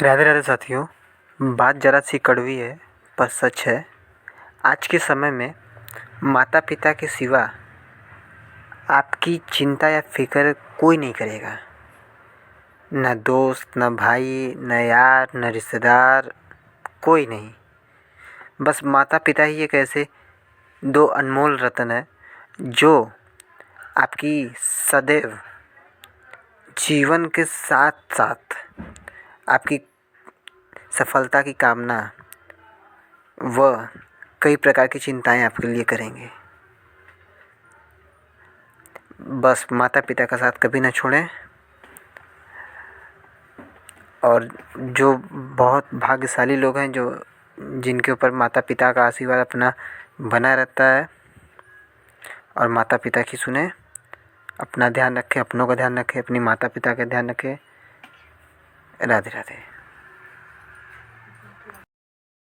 राधे राधे साथियों। बात ज़रा सी कड़वी है पर सच है। आज के समय में माता पिता के सिवा आपकी चिंता या फ़िक्र कोई नहीं करेगा। न दोस्त, न भाई, न यार, न रिश्तेदार, कोई नहीं। बस माता पिता ही एक ऐसे दो अनमोल रत्न है जो आपकी सदैव जीवन के साथ साथ आपकी सफलता की कामना व कई प्रकार की चिंताएं आपके लिए करेंगे। बस माता पिता का साथ कभी ना छोड़ें। और जो बहुत भाग्यशाली लोग हैं जो जिनके ऊपर माता पिता का आशीर्वाद अपना बना रहता है, और माता पिता की सुने। अपना ध्यान रखें, अपनों का ध्यान रखें, अपनी माता पिता का ध्यान रखें। राधे राधे।